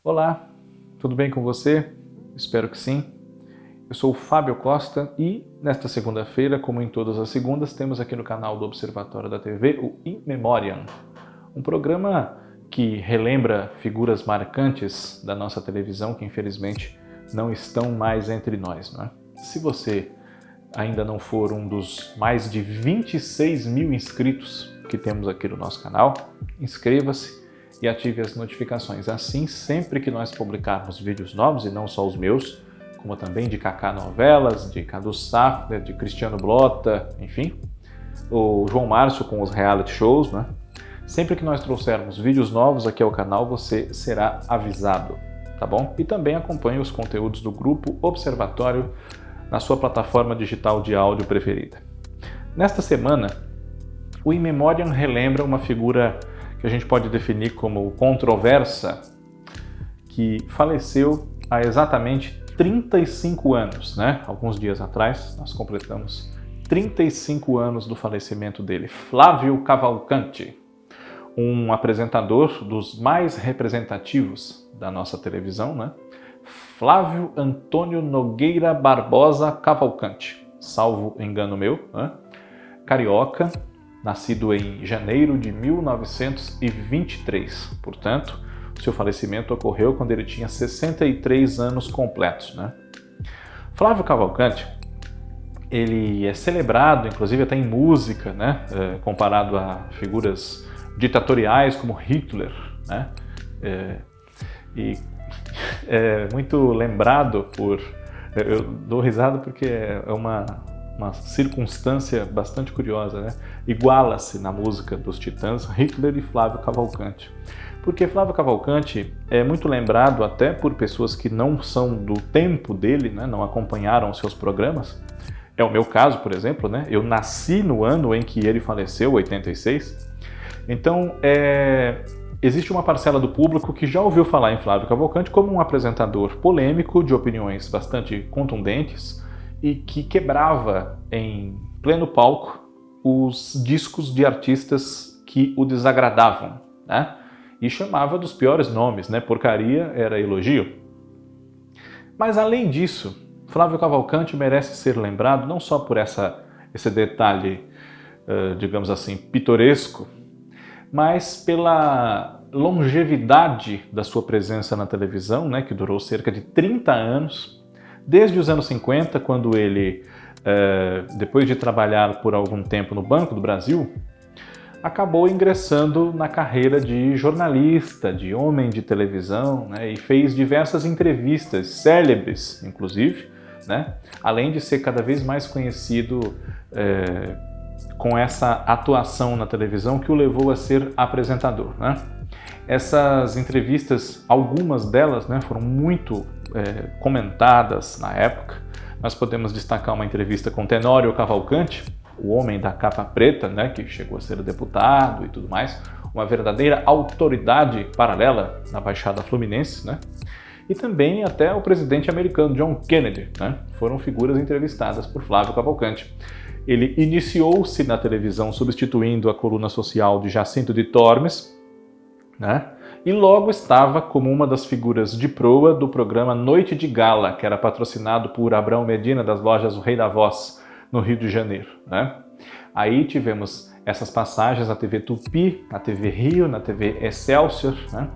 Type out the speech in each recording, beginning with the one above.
Olá, tudo bem com você? Espero que sim. Eu sou o Fábio Costa e, nesta segunda-feira, como em todas as segundas, temos aqui no canal do Observatório da TV o In Memoriam, um programa que relembra figuras marcantes da nossa televisão que, infelizmente, não estão mais entre nós, não é? Se você ainda não for um dos mais de 26 mil inscritos que temos aqui no nosso canal, inscreva-se e ative as notificações. Assim, sempre que nós publicarmos vídeos novos, e não só os meus, como também de Kaká Novelas, de Cadu Safner, de Cristiano Blota, enfim, o João Márcio com os reality shows, né? Sempre que nós trouxermos vídeos novos aqui ao canal, você será avisado, tá bom? E também acompanhe os conteúdos do Grupo Observatório na sua plataforma digital de áudio preferida. Nesta semana, o In Memoriam relembra uma figura que a gente pode definir como controversa, que faleceu há exatamente 35 anos, né? Alguns dias atrás, nós completamos 35 anos do falecimento dele. Flávio Cavalcanti, um apresentador dos mais representativos da nossa televisão, né? Flávio Antônio Nogueira Barbosa Cavalcanti, salvo engano meu, né? Carioca, nascido em janeiro de 1923, portanto, seu falecimento ocorreu quando ele tinha 63 anos completos, né? Flávio Cavalcanti, ele é celebrado, inclusive até em música, né? Comparado a figuras ditatoriais como Hitler, né? E é muito lembrado por... Eu dou risada porque é uma circunstância bastante curiosa, né? Iguala-se na música dos Titãs Hitler e Flávio Cavalcanti. Porque Flávio Cavalcanti é muito lembrado até por pessoas que não são do tempo dele, né? Não acompanharam os seus programas. É o meu caso, por exemplo, né? Eu nasci no ano em que ele faleceu, 86. Então, existe uma parcela do público que já ouviu falar em Flávio Cavalcanti como um apresentador polêmico, de opiniões bastante contundentes e que quebrava em pleno palco os discos de artistas que o desagradavam, né? E chamava dos piores nomes, né? Porcaria era elogio. Mas além disso, Flávio Cavalcanti merece ser lembrado não só por esse detalhe, digamos assim, pitoresco, mas pela longevidade da sua presença na televisão, né? Que durou cerca de 30 anos, desde os anos 50, quando ele, depois de trabalhar por algum tempo no Banco do Brasil, acabou ingressando na carreira de jornalista, de homem de televisão, né, e fez diversas entrevistas, célebres inclusive, né, além de ser cada vez mais conhecido com essa atuação na televisão que o levou a ser apresentador, né. Essas entrevistas, algumas delas, né, foram muito comentadas na época. Nós podemos destacar uma entrevista com Tenório Cavalcanti, o homem da capa preta, né, que chegou a ser deputado e tudo mais, uma verdadeira autoridade paralela na Baixada Fluminense, né? E também até o presidente americano John Kennedy, né? Foram figuras entrevistadas por Flávio Cavalcanti. Ele iniciou-se na televisão substituindo a coluna social de Jacinto de Tormes, né? E logo estava como uma das figuras de proa do programa Noite de Gala, que era patrocinado por Abrão Medina das lojas O Rei da Voz, no Rio de Janeiro, né? Aí tivemos essas passagens na TV Tupi, na TV Rio, na TV Excelsior, né?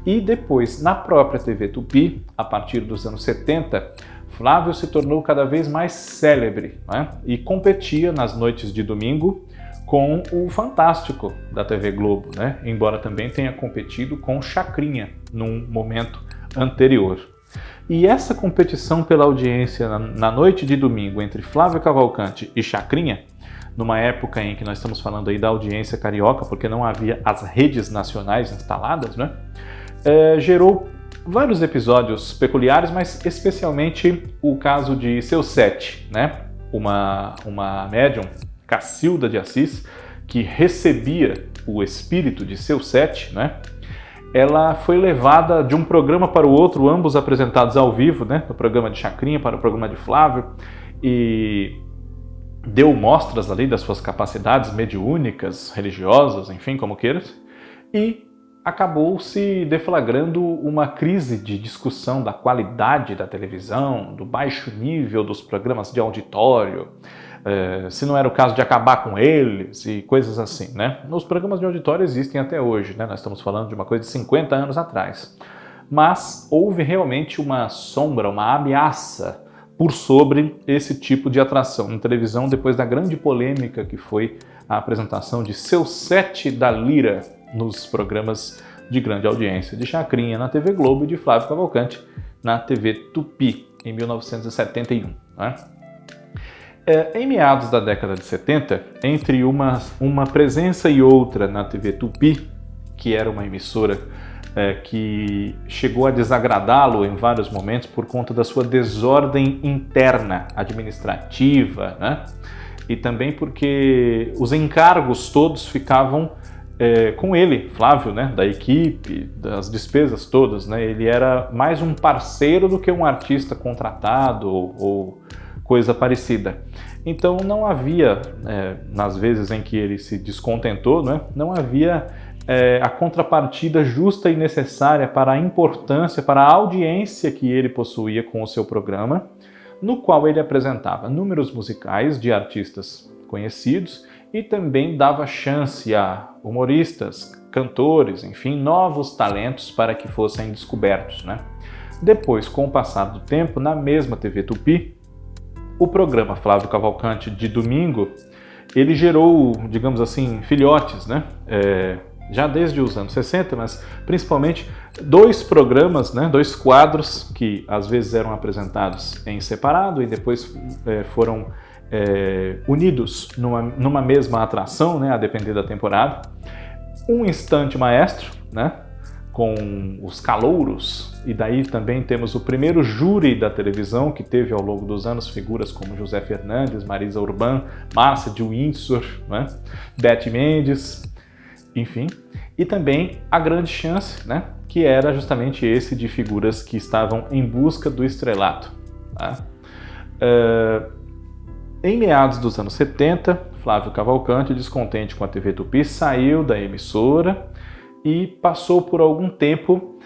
E depois, na própria TV Tupi, a partir dos anos 70, Flávio se tornou cada vez mais célebre, né? E competia nas noites de domingo com o Fantástico da TV Globo, né? Embora também tenha competido com Chacrinha num momento anterior. E essa competição pela audiência na noite de domingo entre Flávio Cavalcanti e Chacrinha, numa época em que nós estamos falando aí da audiência carioca, porque não havia as redes nacionais instaladas, né? Gerou vários episódios peculiares, mas especialmente o caso de Seu Sete, né? Uma médium, Cacilda de Assis, que recebia o espírito de Seu Sete, né? Ela foi levada de um programa para o outro, ambos apresentados ao vivo, né? Do programa de Chacrinha para o programa de Flávio, e deu mostras ali das suas capacidades mediúnicas, religiosas, enfim, como queiras, e acabou se deflagrando uma crise de discussão da qualidade da televisão, do baixo nível dos programas de auditório, se não era o caso de acabar com eles e coisas assim, né? Os programas de auditório existem até hoje, né? Nós estamos falando de uma coisa de 50 anos atrás. Mas houve realmente uma sombra, uma ameaça por sobre esse tipo de atração na televisão depois da grande polêmica que foi a apresentação de Seu Sete da Lira nos programas de grande audiência de Chacrinha na TV Globo e de Flávio Cavalcante na TV Tupi, em 1971. Né? Em meados da década de 70, entre uma presença e outra na TV Tupi, que era uma emissora que chegou a desagradá-lo em vários momentos por conta da sua desordem interna administrativa, né? E também porque os encargos todos ficavam com ele, Flávio, né? Da equipe, das despesas todas, né? Ele era mais um parceiro do que um artista contratado ou coisa parecida. Então não havia, nas vezes em que ele se descontentou, né? Não havia a contrapartida justa e necessária para a importância, para a audiência que ele possuía com o seu programa, no qual ele apresentava números musicais de artistas conhecidos e também dava chance a humoristas, cantores, enfim, novos talentos para que fossem descobertos, né? Depois, com o passar do tempo, na mesma TV Tupi, o programa Flávio Cavalcante de domingo, ele gerou, digamos assim, filhotes, né? Já desde os anos 60, mas principalmente dois programas, né, dois quadros que às vezes eram apresentados em separado e depois foram unidos numa mesma atração, né, a depender da temporada. Um Instante Maestro, né, com os calouros, e daí também temos o primeiro júri da televisão, que teve ao longo dos anos figuras como José Fernandes, Marisa Urban, Márcia de Windsor, né, Beth Mendes, enfim, e também A Grande Chance, né, que era justamente esse de figuras que estavam em busca do estrelato. Tá? Em meados dos anos 70, Flávio Cavalcante, descontente com a TV Tupi, saiu da emissora e passou por algum tempo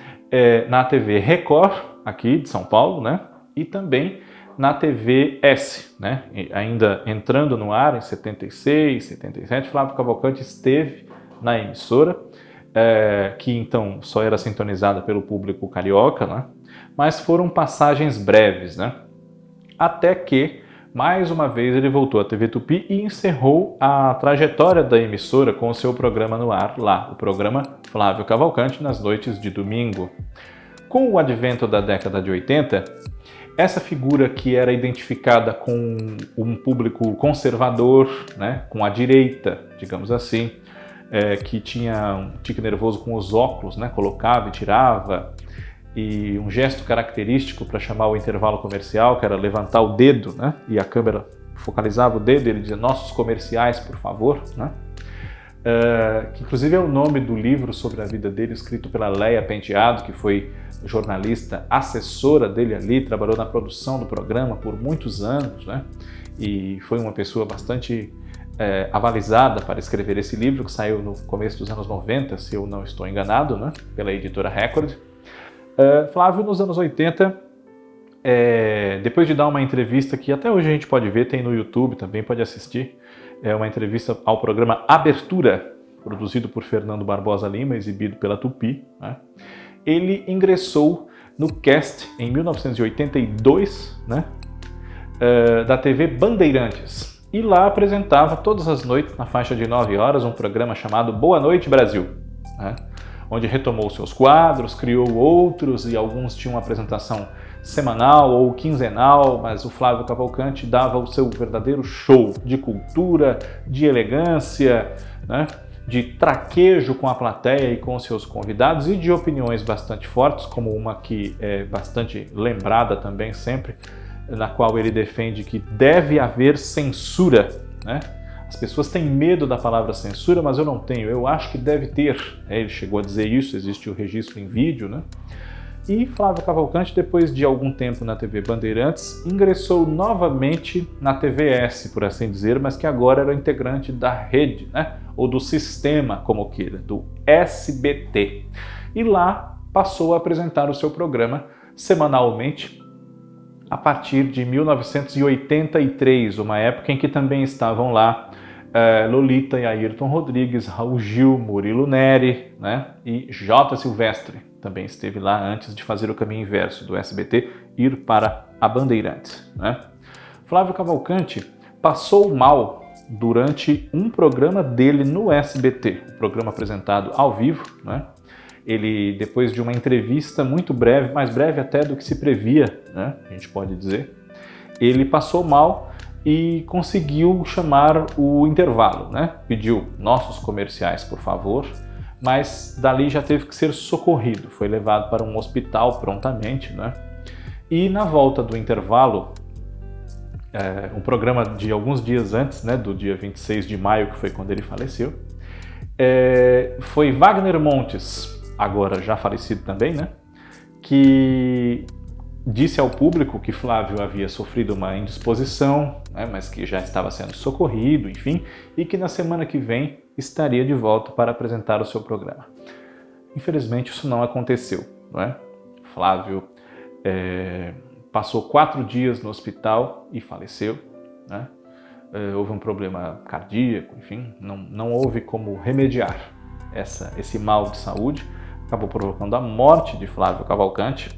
na TV Record, aqui de São Paulo, né, e também na TV S, né, ainda entrando no ar em 76, 77, Flávio Cavalcante esteve na emissora, que então só era sintonizada pelo público carioca, né? Mas foram passagens breves, né? Até que, mais uma vez, ele voltou à TV Tupi e encerrou a trajetória da emissora com o seu programa no ar lá, o programa Flávio Cavalcante nas noites de domingo. Com o advento da década de 80, essa figura que era identificada com um público conservador, né? Com a direita, digamos assim, que tinha um tique nervoso com os óculos, né? Colocava e tirava, e um gesto característico para chamar o intervalo comercial, que era levantar o dedo, né? E a câmera focalizava o dedo e ele dizia, nossos comerciais, por favor, né? Que inclusive é o nome do livro sobre a vida dele, escrito pela Leia Penteado, que foi jornalista, assessora dele ali, trabalhou na produção do programa por muitos anos, né? E foi uma pessoa bastante avalizada para escrever esse livro, que saiu no começo dos anos 90, se eu não estou enganado, né? Pela editora Record. Flávio, nos anos 80, depois de dar uma entrevista que até hoje a gente pode ver, tem no YouTube também, pode assistir, uma entrevista ao programa Abertura, produzido por Fernando Barbosa Lima, exibido pela Tupi, né? Ele ingressou no cast em 1982, né? Da TV Bandeirantes, e lá apresentava todas as noites, na faixa de 9 horas, um programa chamado Boa Noite Brasil, né? Onde retomou seus quadros, criou outros e alguns tinham uma apresentação semanal ou quinzenal, mas o Flávio Cavalcante dava o seu verdadeiro show de cultura, de elegância, né? De traquejo com a plateia e com seus convidados e de opiniões bastante fortes, como uma que é bastante lembrada também sempre, na qual ele defende que deve haver censura, né? As pessoas têm medo da palavra censura, mas eu não tenho, eu acho que deve ter. Ele chegou a dizer isso, existe o registro em vídeo, né? E Flávio Cavalcante, depois de algum tempo na TV Bandeirantes, ingressou novamente na TVS, por assim dizer, mas que agora era integrante da rede, né? Ou do sistema, como queira, do SBT. E lá passou a apresentar o seu programa semanalmente a partir de 1983, uma época em que também estavam lá Lolita e Ayrton Rodrigues, Raul Gil, Murilo Neri, né? E J. Silvestre também esteve lá antes de fazer o caminho inverso do SBT, ir para a Bandeirantes, né? Flávio Cavalcante passou mal durante um programa dele no SBT, um programa apresentado ao vivo, né? Ele, depois de uma entrevista muito breve, mais breve até do que se previa, né? A gente pode dizer, ele passou mal e conseguiu chamar o intervalo, né? Pediu nossos comerciais, por favor, mas dali já teve que ser socorrido, foi levado para um hospital prontamente, né? E na volta do intervalo, um programa de alguns dias antes, né, do dia 26 de maio, que foi quando ele faleceu, foi Wagner Montes, agora já falecido também, né, que disse ao público que Flávio havia sofrido uma indisposição, né, mas que já estava sendo socorrido, enfim, e que na semana que vem estaria de volta para apresentar o seu programa. Infelizmente isso não aconteceu, não é? Flávio passou 4 dias no hospital e faleceu, né? Houve um problema cardíaco, enfim, não houve como remediar esse mal de saúde, acabou provocando a morte de Flávio Cavalcante,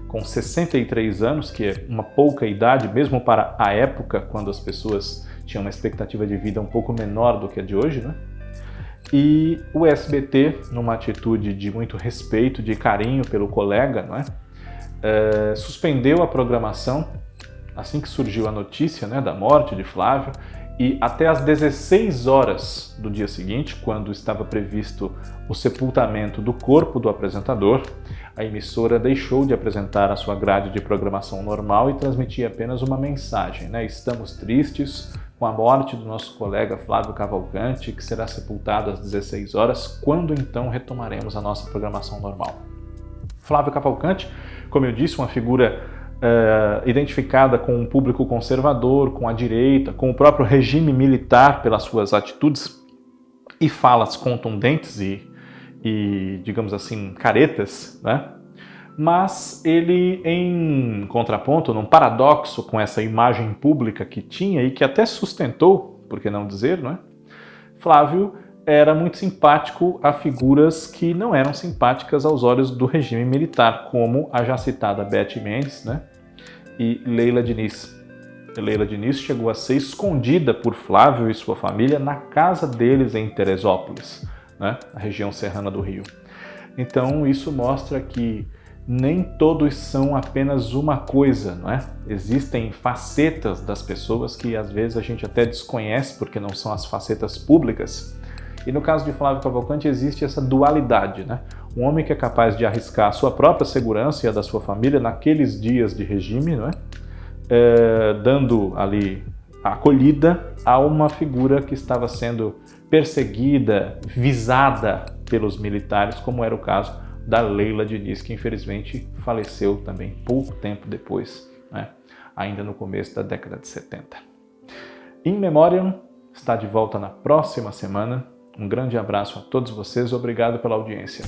com 63 anos, que é uma pouca idade, mesmo para a época, quando as pessoas tinham uma expectativa de vida um pouco menor do que a de hoje, né? E o SBT, numa atitude de muito respeito, de carinho pelo colega, não é? Suspendeu a programação assim que surgiu a notícia, né, da morte de Flávio, e até às 16 horas do dia seguinte, quando estava previsto o sepultamento do corpo do apresentador, a emissora deixou de apresentar a sua grade de programação normal e transmitia apenas uma mensagem, né? Estamos tristes com a morte do nosso colega Flávio Cavalcante, que será sepultado às 16 horas, quando então retomaremos a nossa programação normal. Flávio Cavalcante, como eu disse, uma figura identificada com um público conservador, com a direita, com o próprio regime militar pelas suas atitudes e falas contundentes e digamos assim, caretas, né? Mas ele, em contraponto, num paradoxo com essa imagem pública que tinha e que até sustentou, por que não dizer, não é? Flávio era muito simpático a figuras que não eram simpáticas aos olhos do regime militar, como a já citada Beth Mendes, né? E Leila Diniz. Leila Diniz chegou a ser escondida por Flávio e sua família na casa deles em Teresópolis, né? A região serrana do Rio. Então isso mostra que nem todos são apenas uma coisa, não é? Existem facetas das pessoas que às vezes a gente até desconhece porque não são as facetas públicas. E no caso de Flávio Cavalcante existe essa dualidade, né? Um homem que é capaz de arriscar a sua própria segurança e a da sua família naqueles dias de regime, não é? Dando ali a acolhida a uma figura que estava sendo perseguida, visada pelos militares, como era o caso da Leila Diniz, que infelizmente faleceu também pouco tempo depois, né? Ainda no começo da década de 70. In Memoriam está de volta na próxima semana. Um grande abraço a todos vocês, obrigado pela audiência.